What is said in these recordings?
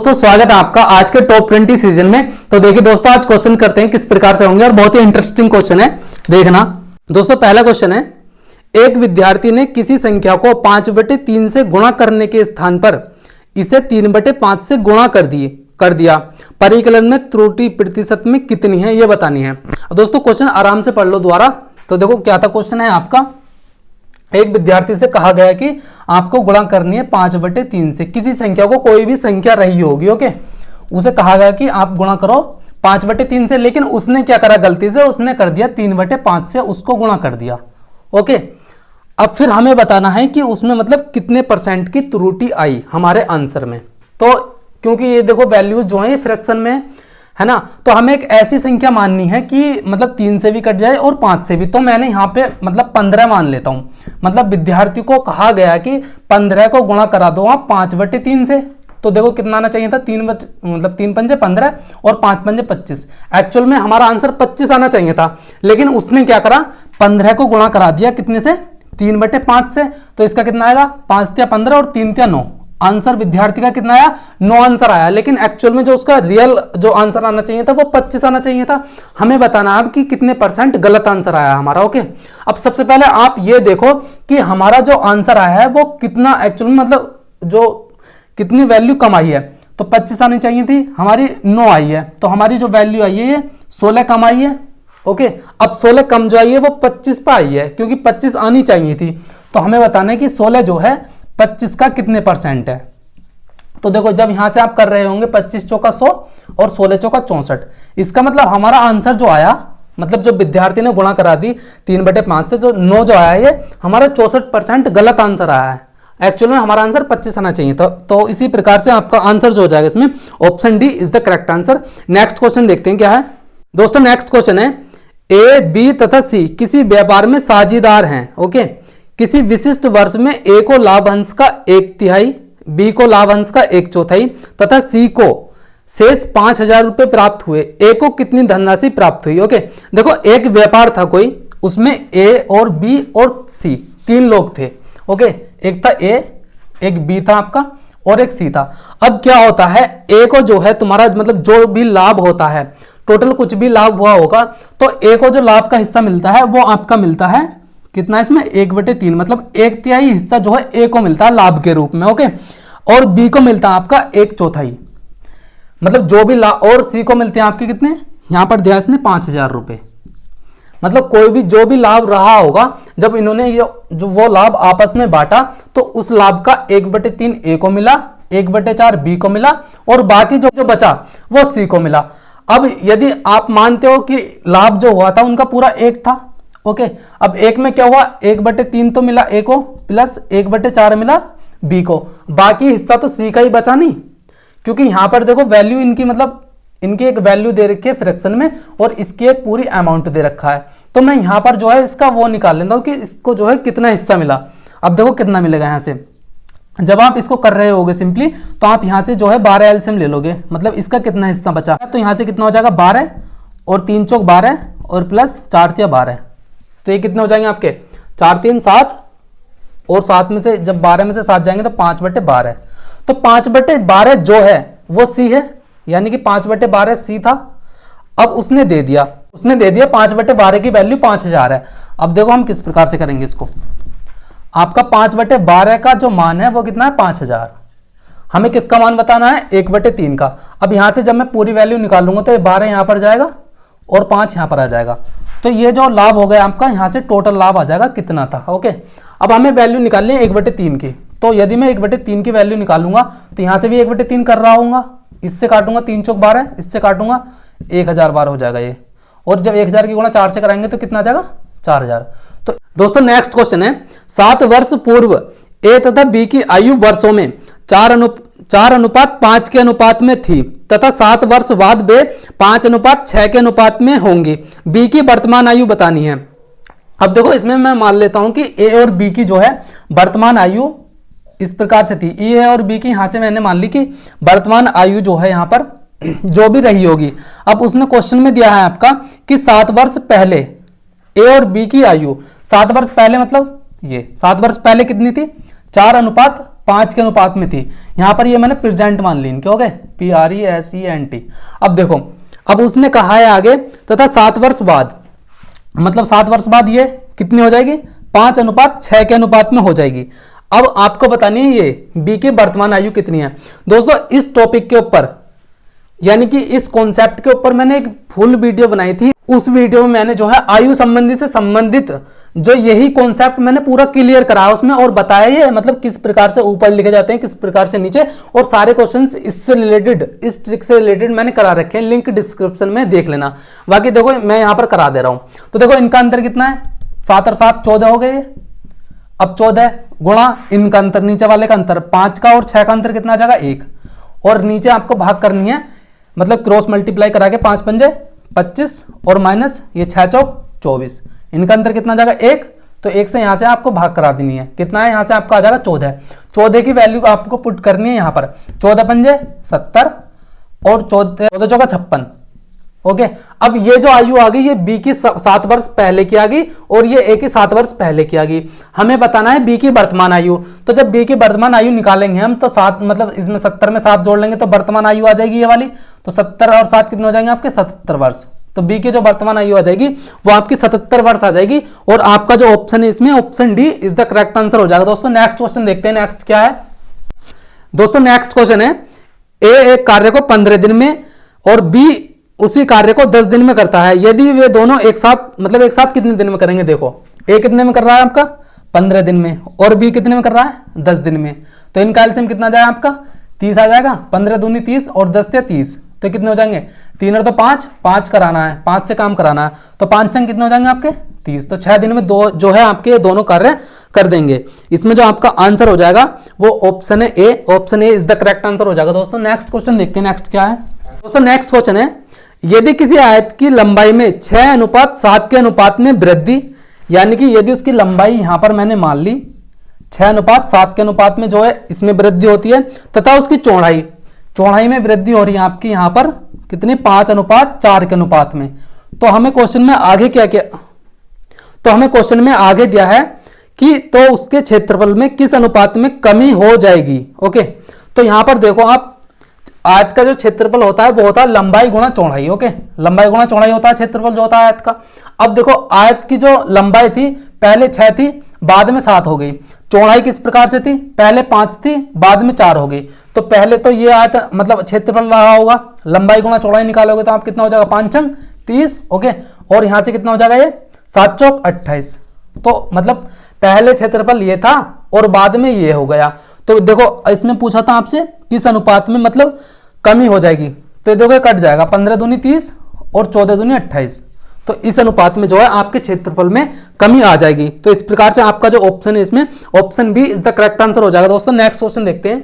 दोस्तों स्वागत है आपका आज के टॉप 20 सीजन में। तो देखिए दोस्तों, आज क्वेश्चन करते हैं किस प्रकार से होंगे और बहुत ही इंटरेस्टिंग क्वेश्चन है, देखना। दोस्तों पहला क्वेश्चन है, एक विद्यार्थी ने किसी संख्या को 5/3 से गुणा करने के स्थान पर इसे 3/5 से गुणा कर दिया। परिकलन में त्रुटि प्रतिशत में कितनी है यह बतानी है। दोस्तों क्वेश्चन आराम से पढ़ लो दोबारा। तो देखो क्या था क्वेश्चन है आपका, एक विद्यार्थी से कहा गया कि आपको गुणा करनी है 5/3 से किसी संख्या को, कोई भी संख्या रही होगी, ओके। उसे कहा गया कि आप गुणा करो 5/3 से, लेकिन उसने क्या करा, गलती से उसने कर दिया 3/5 से उसको गुणा कर दिया, ओके। अब फिर हमें बताना है कि उसमें मतलब कितने % की त्रुटि आई हमारे आंसर में। तो क्योंकि ये देखो वैल्यूज जो है फ्रैक्शन में है ना, तो हमें एक ऐसी संख्या माननी है कि मतलब 3 से भी कट जाए और 5 से भी। तो मैंने यहाँ पे मतलब 15 मान लेता हूँ। मतलब विद्यार्थी को कहा गया कि 15 को गुणा करा दो आप 5/3 से। तो देखो कितना आना चाहिए था, 3 पंजे 15 और 5 पंजे 25। एक्चुअल में हमारा आंसर 25 आना चाहिए था, लेकिन उसने क्या करा, 15 को गुणा करा दिया कितने से, 3/5 से। तो इसका कितना आएगा, 5 या 15 और 3 या 9। आंसर विद्यार्थी का कितना आया, 9 आंसर आया। लेकिन एक्चुअल में जो उसका रियल जो आंसर आना चाहिए था वो 25 आना चाहिए था। हमें बताना है कि कितने % गलत आंसर आया हमारा, ओके। अब सबसे पहले आप ये देखो कि हमारा जो आंसर आया है वो कितना एक्चुअल में मतलब जो कितनी वैल्यू कम आई है। तो 25 आनी चाहिए थी, हमारी 9 आई है। तो हमारी जो वैल्यू आई है ये 16 कम आई है, ओके। अब 16 कम जो आई है वो 25 पे आई है, क्योंकि 25 आनी चाहिए थी। तो हमें बताना है कि 16 जो है 25 का कितने % है। तो देखो जब यहां से आप कर रहे होंगे 25 चौका 100 और 16 चौका 64, इसका मतलब हमारा आंसर जो आया, मतलब जो विद्यार्थी ने गुणा करा दी 3/5 से, जो 9 जो आया ये हमारा 64% गलत आंसर आया है। एक्चुअल में हमारा आंसर 25 आना चाहिए था। तो इसी प्रकार से आपका आंसर जो हो जाएगा इसमें option D is the correct answer. Next question देखते हैं क्या है। दोस्तों नेक्स्ट क्वेश्चन है, ए, बी तथा सी किसी व्यापार में साझेदार हैं, ओके। किसी विशिष्ट वर्ष में ए को लाभ अंश का 1/3, बी को लाभ अंश का 1/4 तथा सी को शेष 5,000 रुपए प्राप्त हुए। ए को कितनी धनराशि प्राप्त हुई, ओके। देखो एक व्यापार था कोई, उसमें ए और बी और सी 3 लोग थे, ओके। एक था ए, एक बी था आपका और एक सी था। अब क्या होता है, ए को जो है तुम्हारा मतलब जो भी लाभ होता है, टोटल कुछ भी लाभ हुआ होगा, तो ए को जो लाभ का हिस्सा मिलता है वो आपका मिलता है कितना, इसमें 1/3, मतलब 1/3 हिस्सा जो है ए को मिलता है लाभ के रूप में, ओके। और बी को मिलता है आपका 1/4, मतलब जो भी लाभ, और सी को मिलते हैं आपके कितने, यहां पर दिया इसने 5,000 रुपए। मतलब कोई भी जो भी लाभ रहा होगा, जब इन्होंने ये जो वो लाभ आपस में बांटा, तो उस लाभ का 1/3 ए को मिला, 1/4 बी को मिला और बाकी जो बचा वो सी को मिला। अब यदि आप मानते हो कि लाभ जो हुआ था उनका पूरा 1 था, ओके। अब एक में क्या हुआ, 1/3 तो मिला ए को प्लस 1/4 मिला बी को, बाकी हिस्सा तो सी का ही बचा नहीं, क्योंकि यहां पर देखो वैल्यू इनकी मतलब इनकी एक वैल्यू दे रखी है फ्रैक्शन में और इसकी एक पूरी अमाउंट दे रखा है। तो मैं यहां पर जो है इसका वो निकाल लेता हूं कि इसको जो है कितना हिस्सा मिला। अब देखो कितना मिलेगा यहां से, जब आप इसको कर रहे होगे सिंपली, तो आप यहां से जो है 12 एलसीएम ले लोगे, मतलब इसका कितना हिस्सा बचा। तो यहां से कितना हो जाएगा 12 और 3 चौक 12 और प्लस 4 तिया 12। तो ये कितने हो जाएंगे आपके, 4 3 7 और 7 में से जब 12 में से 7 जाएंगे तो 5/12। तो 5/12 जो है वो सी है, यानी कि 5/12 सी था। अब उसने दे दिया 5/12 की वैल्यू 5,000 है। अब देखो हम किस प्रकार से करेंगे इसको। आपका 5/12 का जो मान है वो कितना है 5,000। हमें किसका मान बताना है, 1/3 का। अब यहां से जब मैं पूरी वैल्यू निकालूंगा तो 12 यहां पर जाएगा और 5 यहां पर आ जाएगा। तो ये जो लाभ हो गया आपका, यहां से टोटल लाभ आ जाएगा कितना था, ओके। अब हमें वैल्यू निकालनी है 1/3 की। तो यदि मैं 1/3 की वैल्यू निकालूंगा तो यहां से भी 1/3 कर रहा हूंगा, इससे काटूंगा 3 चौक 12, इससे काटूंगा 1000 बार हो जाएगा ये। और जब 1000 की गुणा 4 से कराएंगे तो कितना आ जाएगा 4000। तो दोस्तों नेक्स्ट क्वेश्चन है, 7 वर्ष पूर्व ए तथा बी की आयु वर्षों में 4:5 के अनुपात में थी तथा 7 वर्ष बाद वे 5:6 के अनुपात में होंगी। बी की वर्तमान आयु बतानी है। अब देखो इसमें मैं मान लेता हूं कि ए और बी की जो है वर्तमान आयु इस प्रकार से थी, ए और बी की यहां से मैंने मान ली कि वर्तमान आयु जो है यहां पर जो भी रही होगी। अब उसने क्वेश्चन में दिया है आपका कि 7 वर्ष पहले ए और बी की आयु, 7 वर्ष पहले मतलब ये 7 वर्ष पहले कितनी थी, 4:5 5 के अनुपात में थी। यहां पर ये मैंने प्रेजेंट मान ली, इनके हो गए PRESENT। अब देखो, अब उसने कहा है आगे तथा 7 वर्ष बाद, मतलब 7 वर्ष बाद ये कितनी हो जाएगी, 5:6 के अनुपात में हो जाएगी। अब आपको बतानी है ये बी की वर्तमान आयु कितनी है। दोस्तों इस टॉपिक के ऊपर, यानी कि इस कॉन्सेप्ट के ऊपर मैंने एक फुल वीडियो बनाई थी। उस वीडियो में मैंने जो है आयु संबंधी से संबंधित जो यही कॉन्सेप्ट मैंने पूरा क्लियर करा उसमें, और बताया ये मतलब किस प्रकार से ऊपर लिखे जाते हैं, किस प्रकार से नीचे, और सारे क्वेश्चंस इससे रिलेटेड, इस ट्रिक से रिलेटेड मैंने करा रखे हैं। लिंक डिस्क्रिप्शन में देख लेना। बाकी देखो मैं यहां पर करा दे रहा हूं। तो देखो इनका अंतर कितना है, 7 और 7 14 हो गए। अब 14 गुणा इनका अंतर, नीचे वाले का अंतर 5 का और 6 का अंतर कितना आ जाएगा 1, और नीचे आपको भाग करनी है, मतलब क्रॉस मल्टीप्लाई करा के 5 पंजे 25 और माइनस ये 6 चौक 24, इनका अंतर कितना आ जाएगा 1। तो 1 से यहां से आपको भाग करा देनी है, कितना है यहां से आपका आ जाएगा 14। 14 की वैल्यू आपको पुट करनी है यहां पर, 14 पंजे 70 और 14 चौका 56। ओके, अब ये जो आयु आ गई ये बी की 7 वर्ष पहले की आ गई और ये ए की 7 वर्ष पहले की आ गई। हमें बताना है बी की वर्तमान आयु। तो जब बी की वर्तमान आयु निकालेंगे हम तो 7, मतलब इसमें 70 में 7 जोड़ लेंगे तो वर्तमान आयु आ जाएगी ये वाली। तो 70 और 7 कितने हो जाएंगे आपके 77 वर्ष। तो बी की जो वर्तमान आयु आ जाएगी वो आपकी 77 वर्ष आ जाएगी, और आपका जो ऑप्शन है इसमें option D is the correct answer हो जाएगा। दोस्तों नेक्स्ट क्वेश्चन देखते हैं, नेक्स्ट क्या है। दोस्तों नेक्स्ट क्वेश्चन है, ए एक कार्य को 15 दिन में और बी उसी कार्य को 10 दिन में करता है। यदि वे दोनों एक साथ, मतलब एक साथ कितने दिन में करेंगे, देखो ए कितने में कर रहा है आपका 15 दिन में और बी कितने में कर रहा है 10 दिन में। तो इनका एलसीएम कितना जाएगा आपका 30 आ जाएगा। 15 दूनी 30 और 10 से 30, तो कितने हो जाएंगे 3 और तो 5 कराना है, 5 से काम कराना है, तो 5 छंग कितने हो जाएंगे आपके 30। तो 6 दिन में दो जो है आपके दोनों कार्य कर देंगे। इसमें जो आपका आंसर हो जाएगा वो ऑप्शन है A. Option A is the correct answer हो जाएगा। दोस्तों नेक्स्ट क्वेश्चन देखते हैं, नेक्स्ट क्या है। दोस्तों नेक्स्ट क्वेश्चन है, यदि किसी आयत की लंबाई में 6:7 के अनुपात में वृद्धि, यानी कि यदि उसकी लंबाई यहां पर मैंने मान ली 6:7 के अनुपात में जो है इसमें वृद्धि होती है, तथा उसकी चौड़ाई में वृद्धि हो रही है आपकी यहां पर कितनी 5:4 के अनुपात में। तो हमें क्वेश्चन में आगे क्या किया, तो हमें क्वेश्चन में आगे दिया है कि तो उसके क्षेत्रफल में किस अनुपात में कमी हो जाएगी। ओके, तो यहां पर देखो आप, आयत का जो क्षेत्रफल होता है वो होता है लंबाई गुणा चौड़ाई। ओके, लंबाई गुणा चौड़ाई होता है क्षेत्रफल जो होता है आयत का। अब देखो आयत की जो लंबाई थी पहले 6 थी, बाद में 7 हो गई। चौड़ाई किस प्रकार से थी, पहले 5 थी, बाद में 4 हो गई। तो पहले तो ये आयत मतलब क्षेत्रफल रहा होगा, लंबाई गुणा चौड़ाई निकालोगे तो आप कितना हो जाएगा 5 छंग 30। ओके, और यहां से कितना हो जाएगा ये 7 चौक 28। तो मतलब पहले क्षेत्रफल ये था और बाद में ये हो गया। तो देखो इसमें पूछा था आपसे किस अनुपात में मतलब कमी हो जाएगी, तो देखो कट जाएगा 15 दूनी 30 और 14 दूनी 28। तो इस अनुपात में जो है आपके क्षेत्रफल में कमी आ जाएगी। तो इस प्रकार से आपका जो ऑप्शन है इसमें option B is the correct answer हो जाएगा। दोस्तों नेक्स्ट क्वेश्चन देखते हैं।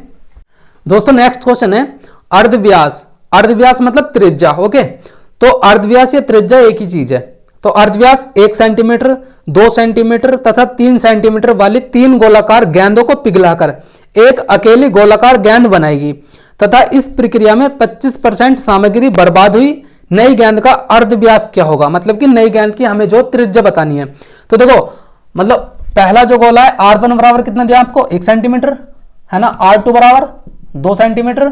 दोस्तों नेक्स्ट क्वेश्चन है अर्धव्यास। अर्धव्यास मतलब त्रिज्या। ओके, तो अर्धव्यास या त्रिज्या एक ही चीज है। तो अर्धव्यास 1 सेंटीमीटर, 2 सेंटीमीटर तथा 3 सेंटीमीटर वाली 3 गोलाकार गेंदों को पिघलाकर एक अकेली गोलाकार गेंद बनाएगी तथा इस प्रक्रिया में 25% सामग्री बर्बाद हुई। नई गेंद का अर्धव्यास क्या होगा, मतलब कि नई गेंद की हमें जो त्रिज्या बतानी है। तो देखो मतलब पहला जो गोला है R1 बराबर कितना दिया आपको 1 सेंटीमीटर है ना, R2 बराबर 2 सेंटीमीटर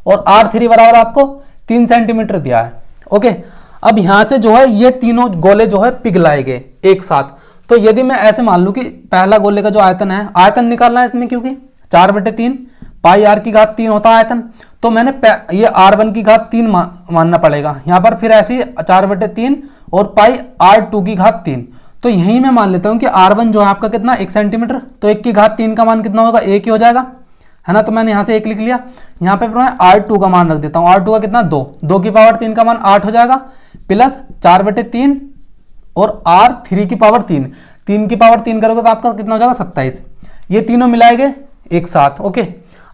और R3 बराबर आपको 3 सेंटीमीटर दिया है। ओके, अब यहां से जो है ये तीनों गोले जो है पिघलाए गए एक साथ। तो यदि मैं ऐसे मान लूं कि पहला गोले का जो आयतन है, आयतन निकालना है इसमें, क्योंकि 4/3 पाई r की घात 3 होता है आयतन, तो मैंने ये r1 की घात 3 मानना पड़ेगा यहाँ पर। फिर ऐसे ही 4/3 और पाई r2 की घात 3। तो यही मैं मान लेता हूँ कि r1 जो है आपका कितना 1 सेंटीमीटर, तो 1 की घात 3 का मान कितना होगा 1 ही हो जाएगा है ना। तो मैंने यहाँ से 1 लिख लिया। यहाँ पे मैं r2 का मान रख देता हूँ। r2 का कितना 2 की पावर 3 का मान 8 हो जाएगा, प्लस 4/3 और r3 की पावर 3 की पावर 3 करोगे तो आपका कितना हो जाएगा 27। ये तीनों मिलाएंगे एक साथ। ओके,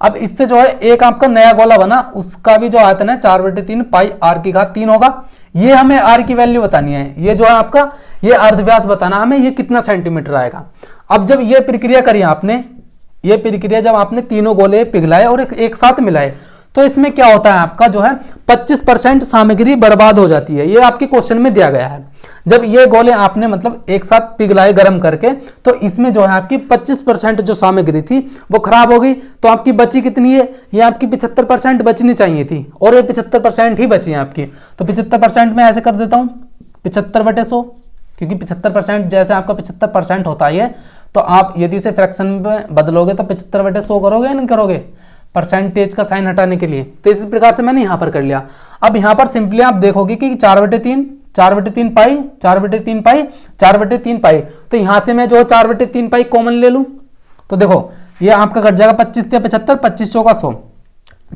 अब इससे जो है एक आपका नया गोला बना, उसका भी जो आयतन है 4/3 पाई r की घात 3 होगा। ये हमें r की वैल्यू बतानी है। ये जो है आपका ये अर्धव्यास बताना हमें, ये कितना सेंटीमीटर आएगा। अब जब ये प्रक्रिया करी आपने, ये प्रक्रिया जब आपने तीनों गोले पिघलाए और एक साथ मिलाए, तो इसमें क्या होता है आपका जो है 25% सामग्री बर्बाद हो जाती है। ये आपके क्वेश्चन में दिया गया है। जब ये गोले आपने मतलब एक साथ पिघलाए गर्म करके, तो इसमें जो है आपकी 25% जो सामग्री थी वो खराब हो गई। तो आपकी बची कितनी है, ये आपकी 75% बचनी चाहिए थी, और ये 75% ही बची है आपकी। तो 75% में ऐसे कर देता हूँ 75/100, क्योंकि 75% जैसे आपका 75% होता है, तो आप यदि इसे फ्रैक्शन में बदलोगे तो 75/100 करोगे या नहीं करोगे, परसेंटेज का साइन हटाने के लिए। तो इसी प्रकार से मैंने यहाँ पर कर लिया। अब यहाँ पर सिंपली आप देखोगे कि 4/3 4/3 पाई 4/3 पाई 4/3 पाई, तो यहाँ से मैं जो 4/3 पाई कॉमन ले लूँ, तो देखो ये आपका घट जाएगा 25 से 75, 25 चौका 100,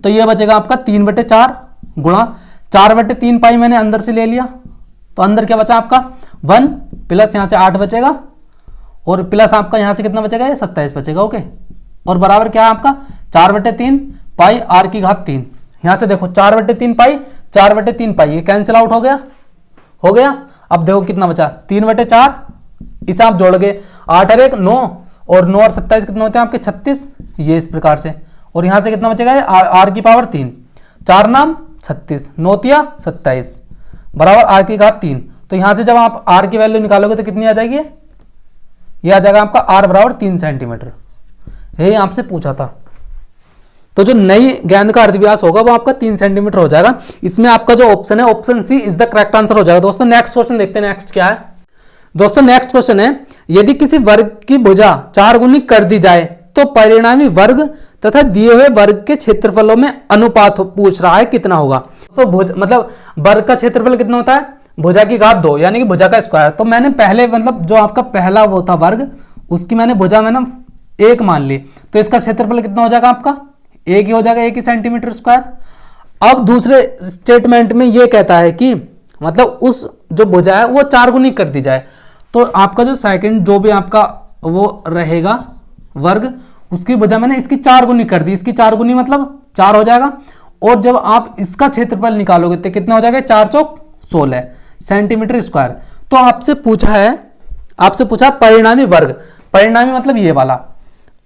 तो ये बचेगा आपका 3/4 गुणा 4/3 पाई मैंने अंदर से ले लिया, तो अंदर क्या बचा आपका 1 प्लस यहाँ से 8 बचेगा, और प्लस आपका यहाँ से कितना बचेगा, ये 27 बचेगा। ओके, और बराबर क्या है आपका 4/3 पाई r की घात 3। यहाँ से देखो 4/3 पाई 4/3 पाई, ये कैंसिल आउट हो गया, हो गया। अब देखो कितना बचा 3/4, इसे आप जोड़ गए 8 और 1 9, और 9 और 27 कितना होते हैं आपके 36, ये इस प्रकार से। और यहाँ से कितना बचेगा r की पावर 3, 4 नाम 36, 9 तिया 27 बराबर r की घात 3। तो यहाँ से जब आप r की वैल्यू निकालोगे तो कितनी आ जाएगी, ये आ जाएगा आपका r बराबर 3 सेंटीमीटर। यही आपसे पूछा था। तो जो नई गेंद का अर्धव्यास होगा वो आपका 3 सेंटीमीटर हो जाएगा। इसमें आपका जो ऑप्शन है option C is the correct answer हो जाएगा। दोस्तों नेक्स्ट क्वेश्चन देखते हैं, नेक्स्ट क्या है। दोस्तों नेक्स्ट क्वेश्चन है, यदि किसी वर्ग की भुजा 4 गुनी कर दी जाए तो परिणामी वर्ग तथा दिए हुए वर्ग के क्षेत्रफलों में अनुपात पूछ रहा है, कितना होगा। तो मतलब वर्ग का क्षेत्रफल कितना होता है, भुजा की घात 2 यानी कि भुजा का स्क्वायर। तो मैंने पहले मतलब जो आपका पहला वो था वर्ग, उसकी मैंने भुजा मैंने 1 मान ली, तो इसका क्षेत्रफल कितना हो जाएगा आपका 1 ही हो जाएगा, 1 ही सेंटीमीटर स्क्वायर। अब दूसरे स्टेटमेंट में ये कहता है कि मतलब उस जो भुजा है वो 4 गुनी कर दी जाए, तो आपका जो सेकंड जो भी आपका वो रहेगा वर्ग, उसकी भुजा मैंने इसकी 4 गुनी कर दी, इसकी 4 गुनी मतलब 4 हो जाएगा। और जब आप इसका क्षेत्रफल निकालोगे तो कितना हो जाएगा 4 चौक 16 सेंटीमीटर स्क्वायर। तो आपसे पूछा परिणामी वर्ग, परिणामी मतलब ये वाला,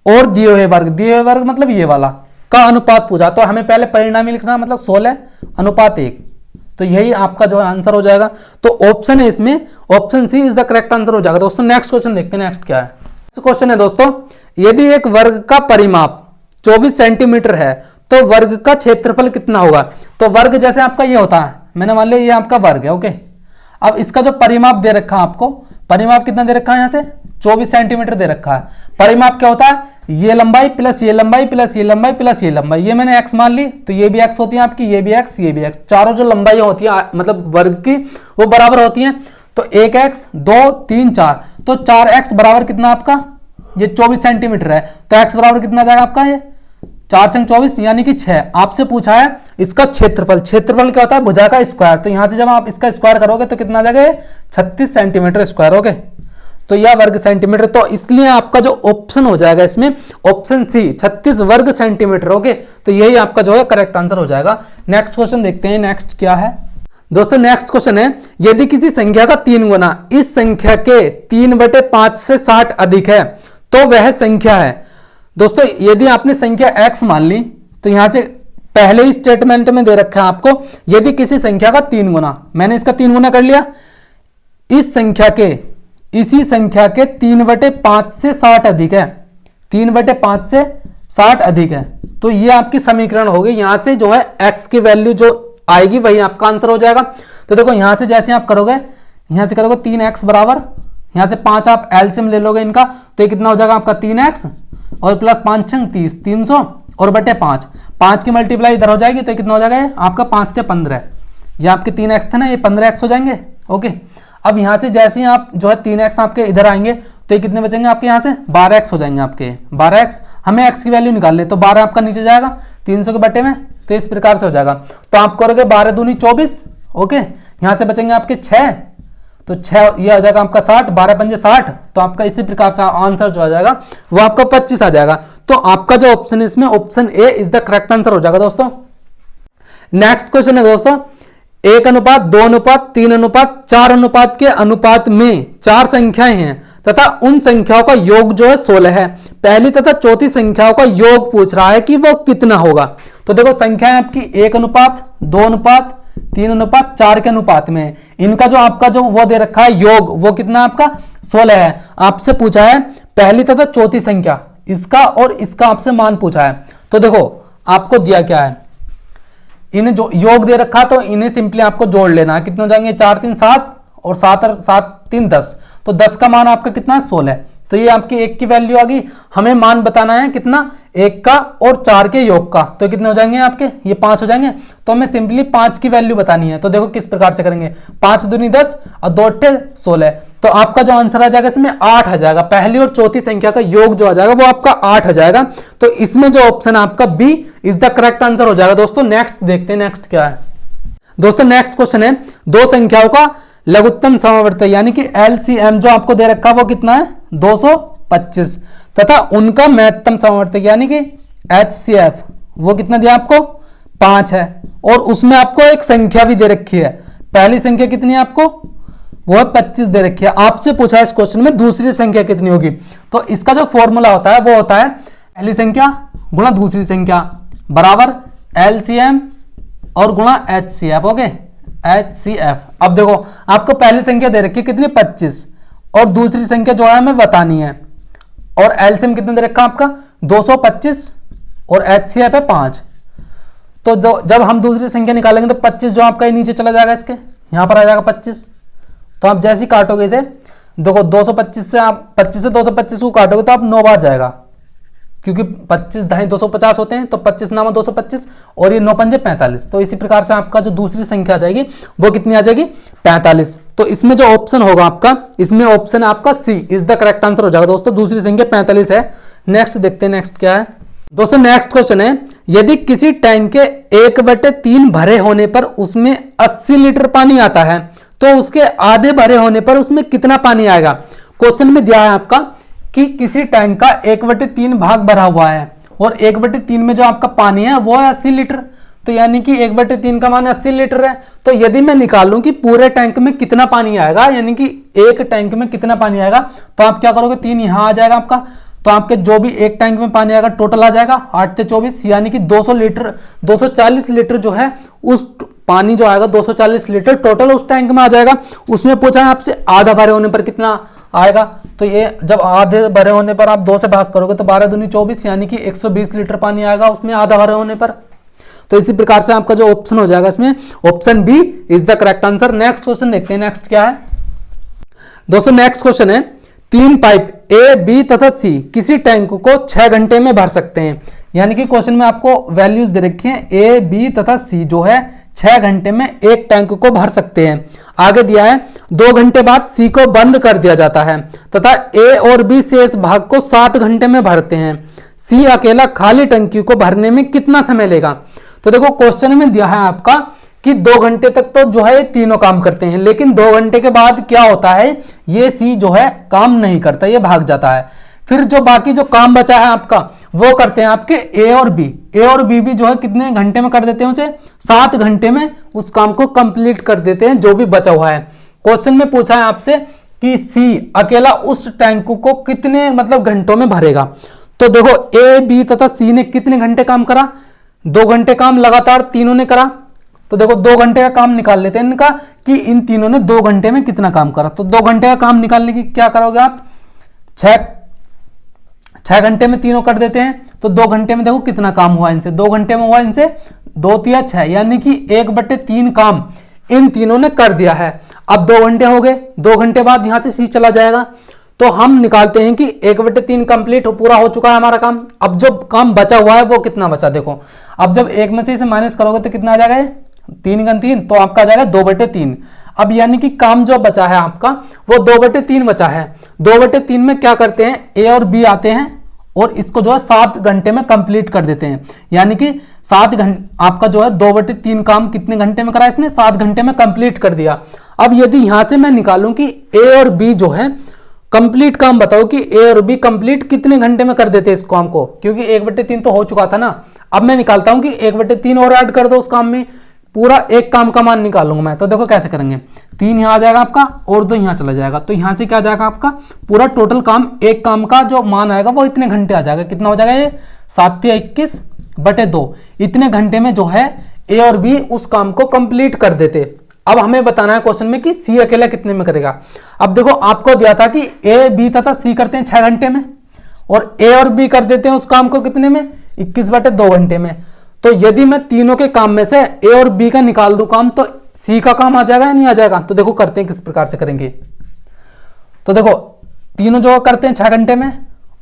और दिए हुए वर्ग मतलब ये वाला का अनुपात पूछा, तो हमें पहले परिणामी लिखना मतलब 16:1, तो यही आपका जो आंसर हो जाएगा। तो ऑप्शन है इसमें, option C is the correct answer हो जाएगा। दोस्तों नेक्स्ट क्वेश्चन देखते हैं, नेक्स्ट क्या है। क्वेश्चन है दोस्तों, यदि एक वर्ग का परिमाप 24 सेंटीमीटर है तो वर्ग का क्षेत्रफल कितना होगा। तो वर्ग जैसे आपका ये होता है, मैंने मान लिया ये आपका वर्ग है। ओके, अब इसका जो परिमाप दे रखा है आपको, परिमाप कितना दे रखा है, यहाँ से 24 सेंटीमीटर दे रखा है। परिमाप क्या होता है, ये लंबाई प्लस ये लंबाई प्लस ये लंबाई प्लस ये लंबाई, ये मैंने x मान ली, तो ये भी x होती है आपकी, ये भी x ये भी x, चारों जो लंबाई होती है मतलब वर्ग की वो बराबर होती हैं। तो 1x 2 3 4, तो 4x बराबर कितना आपका, ये 24 सेंटीमीटर है, तो x बराबर कितना जाएगा आपका, ये 4 से 24 यानी कि 6। आपसे पूछा है इसका क्षेत्रफल, क्षेत्रफल क्या होता है भुजा का स्क्वायर, तो यहां से जब आप इसका स्क्वायर करोगे तो कितना आ जाएगा 36 सेंटीमीटर स्क्वायर। ओके, तो यह वर्ग सेंटीमीटर, तो इसलिए आपका जो ऑप्शन हो जाएगा इसमें ऑप्शन सी 36 वर्ग सेंटीमीटर। ओके, तो यही आपका जो है करेक्ट आंसर हो जाएगा। नेक्स्ट क्वेश्चन देखते हैं, नेक्स्ट क्या है। दोस्तों नेक्स्ट क्वेश्चन है, यदि किसी संख्या का 3 गुना इस संख्या के 3/5 से 60 अधिक है तो वह संख्या है। दोस्तों यदि आपने संख्या x मान ली, तो यहां से पहले ही स्टेटमेंट में दे रखा है आपको, यदि किसी संख्या का 3 गुना, मैंने इसका 3 गुना कर लिया, इस संख्या के इसी संख्या के 3/5 से 60 अधिक है, 3/5 से 60 अधिक है, तो ये आपकी समीकरण होगी। यहां से जो है x की वैल्यू जो आएगी वही आपका आंसर हो जाएगा। तो देखो यहां से जैसे आप करोगे, यहां से करोगे 3x बराबर, यहां से 5 आप एलसीएम ले लोगे इनका, तो ये कितना हो जाएगा आपका 3x और प्लस 5 छंग 30, 300 और बटे 5 की मल्टीप्लाई इधर हो जाएगी, तो ये कितना हो जाएगा आपका 5 से 15, ये आपके 3x थे ना, ये 15x हो जाएंगे। ओके, अब यहां से जैसे ही आप जो है 3x आपके इधर आएंगे तो ये कितने बचेंगे आपके, यहाँ से 12x हो जाएंगे आपके 12x। हमें x की वैल्यू निकालनी है, तो 12 आपका नीचे जाएगा 300 के बटे में, तो इस प्रकार से हो जाएगा। तो आप करोगे 12 दूनी 24। ओके, यहाँ से बचेंगे आपके 6, तो 6 ये आ जाएगा आपका 60, 12 पंजे 60, तो आपका इसी प्रकार से आंसर जो आ जाएगा वो आपका 25 आ जाएगा। तो आपका जो ऑप्शन है इसमें option A is the correct answer हो जाएगा। दोस्तों नेक्स्ट क्वेश्चन है दोस्तों, 1:2:3:4 के अनुपात में 4 संख्याएं हैं तथा उन संख्याओं का योग जो है 16 है। पहली तथा चौथी संख्याओं का योग पूछ रहा है कि वो कितना होगा। तो देखो संख्या है आपकी 1 अनुपात 2 अनुपात 3 अनुपात 4 के अनुपात में है। इनका जो आपका जो वो दे रखा है योग, वो कितना आपका 16 है। आपसे पूछा है पहली तथा चौथी संख्या, इसका और इसका आपसे मान पूछा है। तो देखो आपको दिया क्या है, इन्हें जो योग दे रखा तो इन्हें सिंपली आपको जोड़ लेना है। कितने हो जाएंगे, 4 3 7 और 7 और 7 3 10। तो 10 का मान आपका कितना है, 16। तो ये आपकी 1 की वैल्यू आ गई। हमें मान बताना है कितना, 1 का और 4 के योग का। तो कितने हो जाएंगे आपके, ये 5 हो जाएंगे। तो हमें सिंपली 5 की वैल्यू बतानी है। तो देखो किस प्रकार से करेंगे, 5 दूनी 10 और 2 अट्ठे 16। तो आपका जो आंसर आ जाएगा इसमें 8 आ जाएगा। पहली और चौथी संख्या का योग जो आ जाएगा वो आपका 8 आ जाएगा। तो इसमें जो ऑप्शन है आपका B is the correct answer हो जाएगा। दोस्तों नेक्स्ट देखते हैं, नेक्स्ट क्या है। दोस्तों नेक्स्ट क्वेश्चन है, दो संख्याओं का लघुत्तम समवर्त यानी कि एलसीएम जो आपको दे रखा है वो कितना है, 225 तथा उनका महत्तम समवर्तक यानी कि एचसीएफ वो कितना दिया आपको, 5 है। और उसमें आपको एक संख्या भी दे रखी है। पहली संख्या कितनी है आपको, वो है 25 दे रखी है। आपसे पूछा है इस क्वेश्चन में दूसरी संख्या कितनी होगी। तो इसका जो फॉर्मूला होता है वो होता है पहली संख्या गुणा दूसरी संख्या बराबर एलसीएम और गुणा एचसीएफ। Okay, HCF. अब देखो आपको पहली संख्या दे रखी है कितनी, 25 और दूसरी संख्या जो है हमें बतानी है। और एलसीएम कितना दे रखा आपका 225 और एचसीएफ है 5। तो जब हम दूसरी संख्या निकालेंगे तो 25 जो आपका नीचे चला जाएगा, इसके यहां पर आ जाएगा 25। तो आप जैसे ही काटोगे इसे, देखो 225 से आप 25 से 225 को काटोगे तो आप 9 बार जाएगा, क्योंकि 25 ढाई 250 होते हैं। तो 25 नामा 225 और ये 9 पंजे 45। तो इसी प्रकार से आपका जो दूसरी संख्या आ जाएगी वो कितनी आ जाएगी, 45। तो इसमें जो ऑप्शन होगा आपका, इसमें ऑप्शन आपका सी इज द करेक्ट आंसर हो जाएगा। दोस्तों दूसरी संख्या 45 है। नेक्स्ट देखते हैं, नेक्स्ट क्या है। दोस्तों नेक्स्ट क्वेश्चन है, यदि किसी टैंक के 1/3 भरे होने पर उसमें 80 लीटर पानी आता है तो उसके आधे भरे होने पर उसमें कितना पानी आएगा। क्वेश्चन में दिया है आपका कि किसी टैंक का 1/3 भाग भरा हुआ है और 1/3 में जो आपका पानी है वो है 80 लीटर। तो यानी कि 1/3 का मान 80 लीटर है। तो यदि मैं निकालूं कि पूरे टैंक में कितना पानी आएगा, यानी कि एक टैंक में कितना पानी आएगा, तो आप क्या करोगे, 3 यहां आ जाएगा आपका। तो आपके जो भी एक टैंक में पानी आएगा टोटल आ जाएगा 8 से 24, यानी कि 200 लीटर 240 लीटर जो है उस पानी जो आएगा 240 लीटर टोटल उस टैंक में आ जाएगा। उसमें पूछा है आपसे आधा भरे होने पर कितना आएगा। तो ये जब आधे भरे होने पर आप 2 से भाग करोगे तो 12 दूनी 24, यानी कि 120 लीटर पानी आएगा उसमें आधा भरे होने पर। तो इसी प्रकार से आपका जो ऑप्शन हो जाएगा इसमें option B is the correct answer. Next question देखते हैं, नेक्स्ट क्या है। दोस्तों नेक्स्ट क्वेश्चन है, 3 पाइप ए बी तथा सी किसी टैंक को 6 घंटे में भर सकते हैं। यानी कि क्वेश्चन में आपको वैल्यूज दे रखी हैं, ए बी तथा सी जो है 6 घंटे में एक टैंक को भर सकते हैं। आगे दिया है 2 घंटे बाद सी को बंद कर दिया जाता है तथा ए और बी शेष भाग को 7 घंटे में भरते हैं। सी अकेला खाली टंकी को भरने में कितना समय लेगा। तो देखो क्वेश्चन में दिया है आपका कि 2 घंटे तक तो जो है ये तीनों काम करते हैं, लेकिन 2 घंटे के बाद क्या होता है, ये सी जो है काम नहीं करता, ये भाग जाता है। फिर जो बाकी जो काम बचा है आपका वो करते हैं आपके ए और बी। ए और बी भी जो है कितने घंटे में कर देते हैं, उसे 7 घंटे में उस काम को कंप्लीट कर देते हैं जो भी बचा हुआ है। क्वेश्चन में पूछा है आपसे कि सी अकेला उस टैंक को कितने मतलब घंटों में भरेगा। तो देखो ए बी तथा सी ने कितने घंटे काम करा, 2 घंटे काम लगातार तीनों ने करा। तो देखो 2 घंटे का काम निकाल लेते हैं इनका कि इन तीनों ने 2 घंटे में कितना काम करा। तो 2 घंटे का काम निकालने की क्या करोगे आप, 6 घंटे में तीनों कर देते हैं। तो 2 घंटे में देखो कितना काम हुआ इनसे, 2 घंटे में हुआ इनसे 2 तिया 6, यानी कि 1/3 काम इन तीनों ने कर दिया है। अब 2 घंटे हो गए, 2 घंटे बाद यहां से सी चला जाएगा। तो हम निकालते हैं कि 1/3 कंप्लीट पूरा हो चुका है हमारा काम। अब जो काम बचा हुआ है वो कितना बचा, देखो अब जब 1 में से इसे माइनस करोगे तो कितना आ जाएगा, 3 × 3 तो आपका आ जाएगा 2/3। अब यानी कि काम जो बचा है आपका वो 2/3 बचा है। 2/3 में क्या करते हैं, ए और बी आते हैं और इसको जो है 7 घंटे में कंप्लीट कर देते हैं। यानी कि 7 घंटे आपका जो है 2/3 काम कितने घंटे में करा इसने, 7 घंटे में कंप्लीट कर दिया। अब यदि यहां से मैं निकालूं कि ए और बी जो है कंप्लीट काम बताओ कि ए और बी कंप्लीट कितने घंटे में कर देते हैं इस काम को, क्योंकि 1/3 तो हो चुका था ना। अब मैं निकालता हूं कि 1/3 और ऐड कर दो उस काम में, पूरा एक काम का मान निकालूंगा मैं। तो देखो कैसे करेंगे, 3 यहाँ आ जाएगा आपका और 2 यहाँ चला जाएगा, तो यहाँ से क्या आ जाएगा आपका पूरा टोटल काम, एक काम का जो मान आएगा वो इतने घंटे आ जाएगा। कितना हो जाएगा ये 7×21/2। इतने घंटे में जो है ए और बी उस काम को कंप्लीट कर देते। अब हमें बताना है क्वेश्चन में कि सी अकेला कितने में करेगा। अब देखो आपको दिया था कि ए बी तथा सी करते हैं 6 घंटे में, और ए और बी कर देते हैं उस काम को कितने में 21/2 घंटे में। तो यदि मैं तीनों के काम में से ए और बी का निकाल दूं काम, तो सी का काम आ जाएगा या नहीं आ जाएगा। तो देखो करते हैं किस प्रकार से करेंगे। तो देखो तीनों जो करते हैं 6 घंटे में,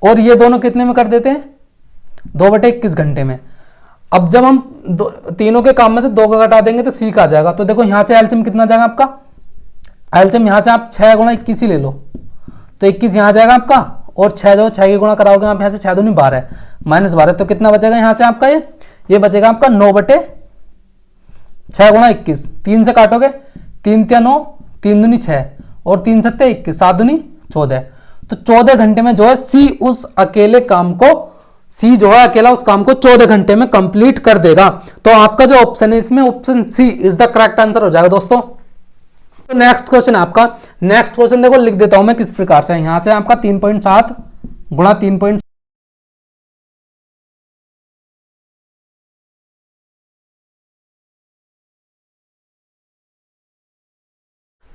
और ये दोनों कितने में कर देते हैं 2/21 घंटे में। अब जब हम तीनों के काम में से 2 का घटा देंगे तो सी का आ जाएगा। तो देखो यहां से एलसीएम कितना आ जाएगा आपका, एलसीएम यहां से आप 6×21 ही ले लो, तो 21 यहां आ जाएगा आपका, और 6 जो 6 की गुणा कराओगे आप यहां से 6 दूनी 12 -12, तो कितना बचेगा यहां से आपका ये बचेगा आपका 9/6×21। 3 से काटोगे 3 × 9, 3 दूनी 6 और 3 × 7 21, 7 दूनी 14। तो 14 घंटे में जो है सी उस अकेले काम को, सी जो है अकेला उस काम को 14 घंटे में कंप्लीट कर देगा। तो आपका जो ऑप्शन है इसमें option C is the correct answer हो जाएगा दोस्तों। तो नेक्स्ट क्वेश्चन आपका, नेक्स्ट क्वेश्चन देखो लिख देता हूं मैं किस प्रकार से। यहां से आपका 3.7 गुणा 3.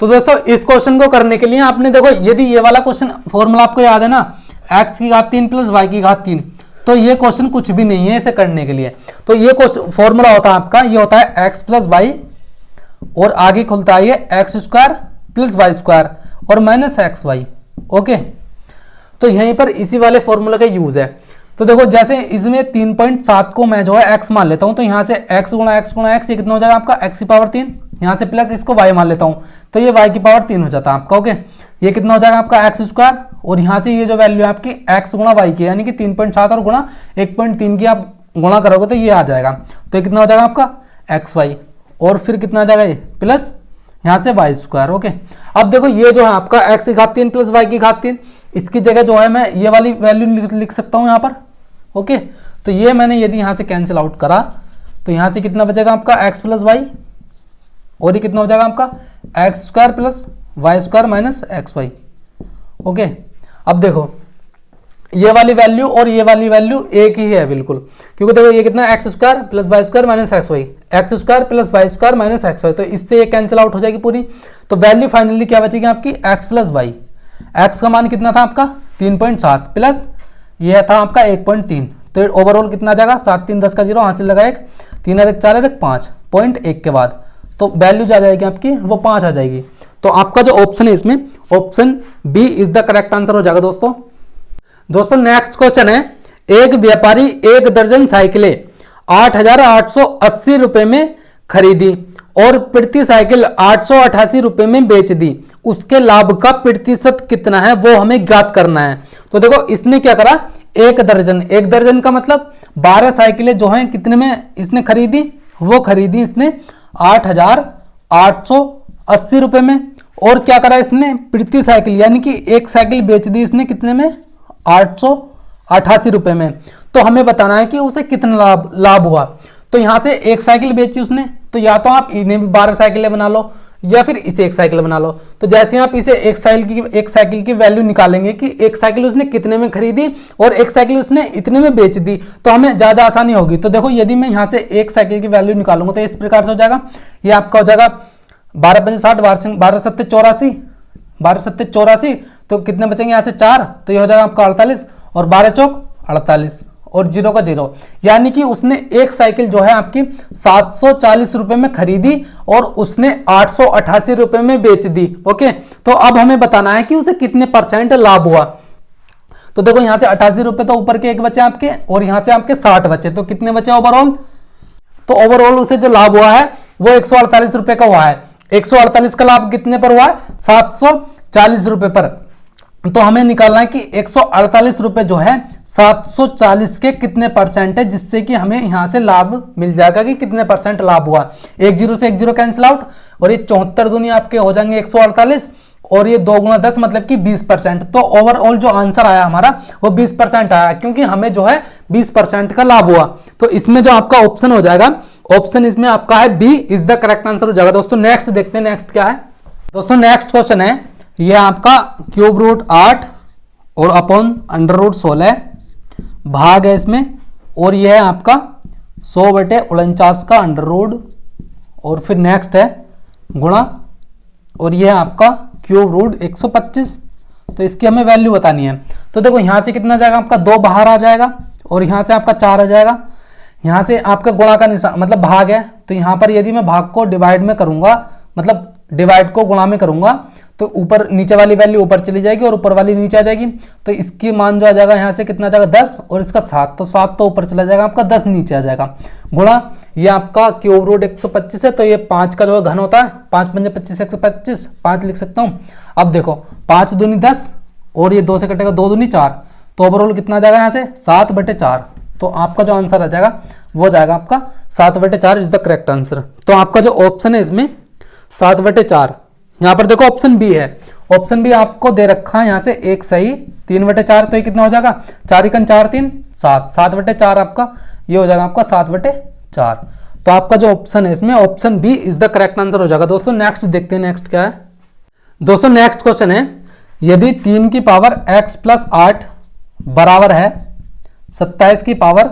तो दोस्तों इस क्वेश्चन को करने के लिए आपने देखो, यदि ये वाला क्वेश्चन फॉर्मूला आपको याद है ना, x की घात 3 प्लस y की घात 3, तो ये क्वेश्चन कुछ भी नहीं है इसे करने के लिए। तो ये क्वेश्चन फॉर्मूला होता है आपका, ये होता है x प्लस वाई, और आगे खुलता है ये x² प्लस y² और माइनस XY। ओके, तो यहीं पर इसी वाले फॉर्मूला का यूज है। तो देखो जैसे इसमें 3.7 को मैं जो है x मान लेता हूं, तो यहां से x गुणा x ये कितना हो जाएगा आपका x की पावर 3, यहां से प्लस इसको y मान लेता हूं, तो ये y की पावर 3 हो जाता है आपका। ओके, ये कितना हो जाएगा आपका x², और यहां से ये जो वैल्यू है आपकी x गुणा y की, यानी कि 3.7 और गुणा 1.3 की आप गुणा करोगे तो ये आ जाएगा। तो ये कितना हो जाएगा आपका xy, और फिर कितना आ जाएगा ये प्लस यहाँ से y²। ओके, अब देखो ये जो है आपका x की घात 3 प्लस y की घात 3, इसकी जगह जो है मैं ये वाली वैल्यू लिख सकता हूँ यहाँ पर। ओके, तो ये मैंने यदि यहाँ से कैंसिल आउट करा तो यहाँ से कितना बचेगा आपका x प्लस वाई, और ये कितना हो जाएगा आपका x² plus y² minus XY। Okay, अब देखो ये वाली वैल्यू और ये वाली वैल्यू एक ही है बिल्कुल, क्योंकि देखो ये कितना x² plus y² minus XY, x² plus y² minus XY, तो इससे ये कैंसिल आउट हो जाएगी पूरी। तो वैल्यू फाइनली क्या बचेगी आपकी x प्लस वाई। x का मान कितना था आपका 3.7 प्लस ये था आपका 8.3, तो ओवरऑल कितना आ जाएगा 7 3 10 का 0, हासिल लगा 1 3 और 1 4 और 1 5, 0.1 के बाद तो वैल्यू जो आ जाएगी आपकी वो 5 आ जाएगी। तो आपका जो ऑप्शन है इसमें option B is the correct answer हो जाएगा दोस्तों नेक्स्ट क्वेश्चन है, एक व्यापारी 1 दर्जन साइकिलें 8,880 रुपए में खरीदी और प्रति साइकिल 888 रुपए में बेच दी, उसके लाभ का प्रतिशत कितना है वो हमें ज्ञात करना है। तो देखो इसने क्या करा, 1 दर्जन का मतलब 12 साइकिलें जो हैं कितने में इसने खरीदी, वो खरीदी इसने 8,880 रुपए में, और क्या करा इसने प्रति साइकिल यानी कि एक साइकिल बेच दी इसने कितने में 888 रुपए में। तो हमें बताना है कि उसे कितना लाभ हुआ। तो यहां से एक साइकिल बेची उसने, तो या तो आप इन्हें भी 12 साइकिलें बना लो या फिर इसे एक साइकिल बना लो। तो जैसे आप इसे एक साइकिल की वैल्यू निकालेंगे कि एक साइकिल उसने कितने में खरीदी और एक साइकिल उसने इतने में बेच दी, तो हमें ज्यादा आसानी होगी। तो देखो यदि मैं यहां से एक साइकिल की वैल्यू निकालूंगा तो इस प्रकार से हो जाएगा, ये आपका हो जाएगा 12 × 60 12 7 84, 12 7 84, तो कितने बचेंगे यहाँ से 4, तो ये हो जाएगा आपका 48 और 12 चौक 48 और 0 का 0, यानी कि उसने एक साइकिल जो है आपकी 740 रुपए में खरीदी और उसने 888 रुपए में बेच दी। ओके, तो अब हमें बताना है कि उसे कितने % लाभ हुआ। तो देखो यहां से 88 रुपए तो ऊपर के एक बचे आपके और यहां से आपके 60 बचे, तो कितने बचे ओवरऑल, तो ओवरऑल उसे जो लाभ हुआ है वो 148 रुपए का हुआ है। 148 का लाभ कितने पर हुआ है 740 रुपए पर। तो हमें निकालना है कि 148 रुपए जो है 740 के कितने % है, जिससे कि हमें यहां से लाभ मिल जाएगा कि कितने % लाभ हुआ। एक 0 से एक 0 कैंसिल आउट, और ये 74 दूनी आपके हो जाएंगे 148 और ये 2 गुना 10 मतलब कि 20%। तो ओवरऑल जो आंसर आया हमारा वो 20% आया, क्योंकि हमें जो है 20% का लाभ हुआ। तो इसमें जो आपका ऑप्शन हो जाएगा, ऑप्शन इसमें आपका है B is the correct answer हो जाएगा। दोस्तों नेक्स्ट देखते हैं, नेक्स्ट क्या है। दोस्तों नेक्स्ट क्वेश्चन है, ये आपका क्यूब रूट 8 और अपॉन अंडर रूट 16 भाग है इसमें, और यह है आपका 100/49 का अंडर रूट, और फिर नेक्स्ट है गुणा, और यह है आपका क्यूब रूट 125। तो इसकी हमें वैल्यू बतानी है। तो देखो यहां से कितना जाएगा आपका 2 बाहर आ जाएगा, और यहां से आपका 4 आ जाएगा। यहां से आपका गुणा का निशान मतलब भाग है, तो यहां पर यदि मैं भाग को डिवाइड में करूंगा, मतलब डिवाइड को गुणा में करूंगा, तो ऊपर नीचे वाली वैल्यू ऊपर चली जाएगी और ऊपर वाली नीचे आ जाएगी। तो इसकी मान जो आ जाएगा यहाँ से कितना आ जाएगा 10, और इसका 7, तो 7 तो ऊपर चला जाएगा आपका, 10 नीचे आ जाएगा। गुणा ये आपका क्यूब रूट 125 है, तो ये 5 का जो है घन होता है, 5 पंजे 25, 125, 5 लिख सकता हूँ। अब देखो 5 दूनी 10, और ये 2 से कटेगा 2 दूनी 4, तो ओवरऑल कितना आ जाएगा यहाँ से 7/4। तो आपका जो आंसर आ जाएगा वो जाएगा आपका 7/4 इज द करेक्ट आंसर। तो आपका जो ऑप्शन है इसमें 7/4। यहाँ पर देखो ऑप्शन बी है, ऑप्शन बी आपको दे रखा है यहाँ से 1 सही 3/4, तो ये कितना हो जाएगा 4 × 4 = 3 7, 7/4 आपका ये हो जाएगा आपका 7/4। तो आपका जो ऑप्शन है इसमें option B is the correct answer हो जाएगा। दोस्तों नेक्स्ट देखते हैं, नेक्स्ट क्या है। दोस्तों नेक्स्ट क्वेश्चन है, यदि 3 की पावर x + 8 बराबर है 27 की पावर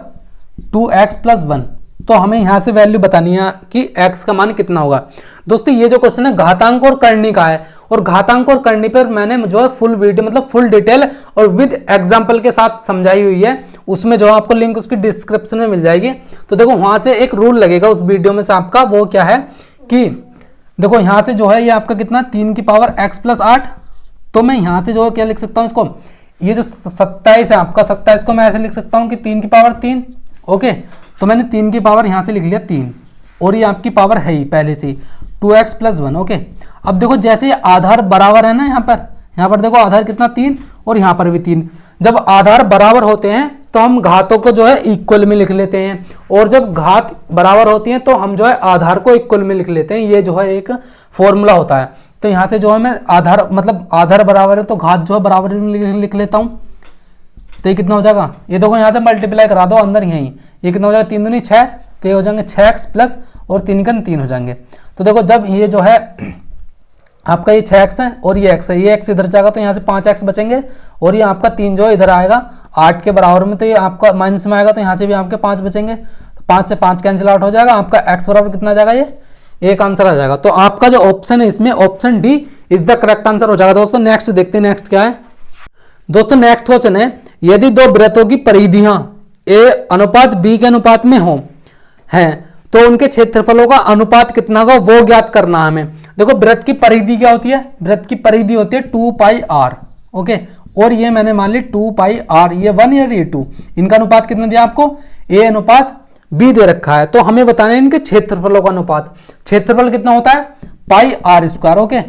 2x + 1, तो हमें यहां से वैल्यू बतानी है कि x का मान कितना होगा। दोस्तों ये जो क्वेश्चन है घातांक और करनी का है, और घातांक और करनी पर मैंने जो है फुल वीडियो मतलब फुल डिटेल और विद एग्जांपल के साथ समझाई हुई है, उसमें जो आपको लिंक उसकी डिस्क्रिप्शन में मिल जाएगी। तो देखो वहां से एक रूल लगेगा उस वीडियो में से आपका, वो क्या है कि देखो यहां से जो है ये आपका कितना 3 की पावर x + 8, तो मैं यहां से जो है क्या लिख सकता हूं इसको, ये जो 27 है आपका 27 को मैं ऐसे लिख सकता हूं कि 3 की पावर 3। ओके, तो मैंने 3 की पावर यहां से लिख लिया 3, और ये आपकी पावर है ही पहले से 2x + 1। ओके, अब देखो जैसे आधार बराबर है ना, यहाँ पर देखो आधार कितना 3 और यहाँ पर भी 3। जब आधार बराबर होते हैं तो हम घातों को जो है इक्वल में लिख लेते हैं, और जब घात बराबर होती हैं तो हम जो है आधार को इक्वल में लिख लेते हैं। ये जो है एक फॉर्मूला होता है। तो यहाँ से जो है मैं आधार मतलब आधार बराबर है तो घात जो है बराबर लिख लेता हूँ। तो ये कितना हो जाएगा, ये देखो यहाँ से मल्टीप्लाई करा दो अंदर यहीं, ये कितना हो जाएगा 3 दूनी 6, तो ये हो जाएंगे 6x प्लस और 3 × 3 हो जाएंगे। तो देखो जब ये जो है आपका ये 6x है और ये x है, ये x इधर जाएगा तो यहाँ से 5x बचेंगे, और ये आपका 3 जो है इधर आएगा 8 के बराबर में, तो ये आपका माइनस में आएगा तो यहाँ से भी आपके 5 बचेंगे, तो 5 से 5 कैंसिल आउट हो जाएगा, आपका x बराबर कितना आ जाएगा, ये एक आंसर आ जाएगा। तो आपका जो ऑप्शन है इसमें option D is the correct answer हो जाएगा। दोस्तों नेक्स्ट देखते हैं, नेक्स्ट क्या है। दोस्तों नेक्स्ट क्वेश्चन है, यदि दो वृत्तों की परिधियां a अनुपात b के अनुपात में हो हैं तो उनके क्षेत्रफलों का अनुपात कितना होगा वो ज्ञात करना हमें। देखो वृत्त की परिधि क्या होती है, वृत्त की परिधि होती है 2πr। ओके, और ये मैंने मान ली 2πr, ये 1 या ये 2, इनका अनुपात कितना दिया आपको a अनुपात b दे रखा है। तो हमें बताना है इनके क्षेत्रफलों का अनुपात। क्षेत्रफल कितना होता है πr²। ओके,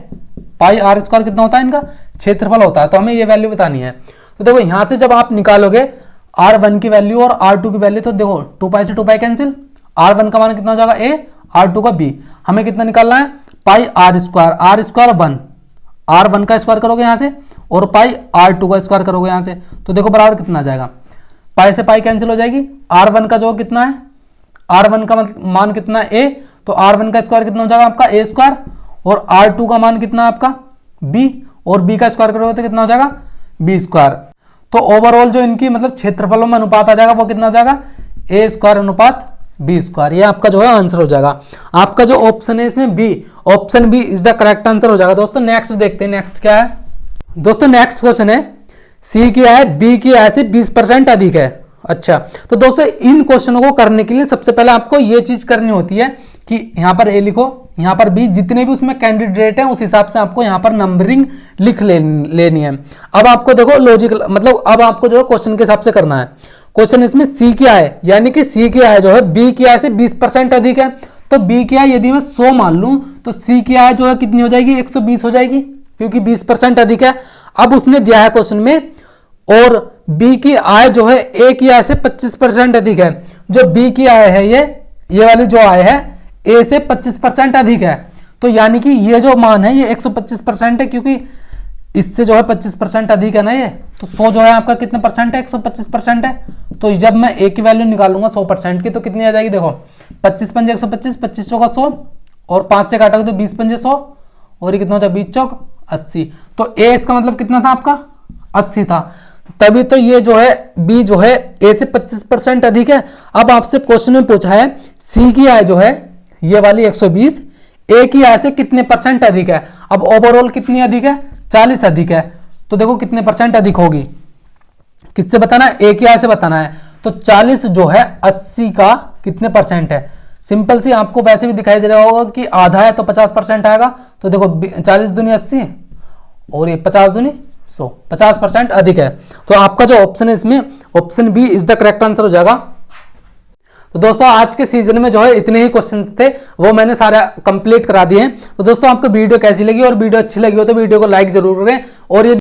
πr² कितना होता है इनका क्षेत्रफल होता है, तो हमें ये वैल्यू बतानी है। तो देखो यहां से जब आप निकालोगे r1 की वैल्यू और r2 की वैल्यू, तो देखो 2π से 2π कैंसिल, r1 का मान कितना हो जाएगा a, r2 का b। हमें कितना निकालना है πr², r1 का स्क्वायर करोगे यहां से और πr2 का स्क्वायर करोगे यहां से, तो देखो बराबर कितना आ जाएगा, पाई से पाई कैंसिल हो जाएगी। r1 का जो कितना है, r1 का मान कितना है a, तो r1 का स्क्वायर कितना हो जाएगा आपका a², और r2 का मान कितना है आपका b, और b का स्क्वायर करोगे तो कितना हो जाएगा b²। तो ओवरऑल जो इनकी मतलब क्षेत्रफलों में अनुपात आ जाएगा वो कितना हो जाएगा a² अनुपात b²। ये आपका जो है आंसर हो जाएगा। आपका जो ऑप्शन है इसमें B, option B is the correct answer हो जाएगा। दोस्तों नेक्स्ट देखते हैं, नेक्स्ट क्या है। दोस्तों नेक्स्ट क्वेश्चन है, सी की आय बी की आय से 20% अधिक है। अच्छा, तो दोस्तों इन क्वेश्चनों को करने के लिए सबसे पहले आपको ये चीज करनी होती है कि यहाँ पर ए लिखो, यहाँ पर बी, जितने भी उसमें कैंडिडेट हैं उस हिसाब से आपको यहाँ पर नंबरिंग लिख लेनी है। अब आपको देखो लॉजिकल मतलब अब आपको जो है क्वेश्चन के हिसाब से करना है। क्वेश्चन इसमें सी की आय यानी कि सी की आय जो है बी की आय से 20% अधिक है, तो बी की आय यदि मैं 100 मान लूं तो सी की आय जो है कितनी हो जाएगी 120 हो जाएगी, क्योंकि 20% अधिक है। अब उसने दिया है क्वेश्चन में, और बी की आय जो है ए की आय से 25% अधिक है। जो बी की आय है ये वाली जो आय है ए से 25% अधिक है, तो यानी कि ये जो मान है ये 125% है, क्योंकि इससे जो है 25% अधिक है ना ये, तो 100 जो है आपका कितने परसेंट है, 125% है। तो जब मैं ए की वैल्यू निकालूंगा 100% की तो कितनी आ जाएगी, देखो 25 पंजे 125, 25 चौका 100 और 5 से काटोगे तो 20 पंजे 100 और ये कितना हो जाए 20 चौक 80। तो ए इसका मतलब कितना था आपका 80 था, तभी तो ये जो है बी जो है ए से 25% अधिक है। अब आपसे क्वेश्चन में पूछा है सी की आय जो है ये वाली 120 ए की आय से कितने परसेंट अधिक है। अब ओवरऑल कितनी अधिक है, 40 अधिक है, तो देखो कितने परसेंट अधिक होगी, किससे बताना है, ए की आय से बताना है। तो 40 जो है 80 का कितने परसेंट है, सिंपल सी आपको वैसे भी दिखाई दे रहा होगा कि आधा है तो 50% आएगा। तो देखो 40 दूनी 80 और ये 50 दूनी 100, 50% अधिक है। तो आपका जो ऑप्शन है इसमें option B is the correct answer हो जाएगा। तो दोस्तों आज के सीजन में जो है इतने ही क्वेश्चन थे, वो मैंने सारे कंप्लीट करा दिए हैं। तो दोस्तों आपको वीडियो कैसी लगी और वीडियो अच्छी लगी हो तो वीडियो को लाइक जरूर करें और ये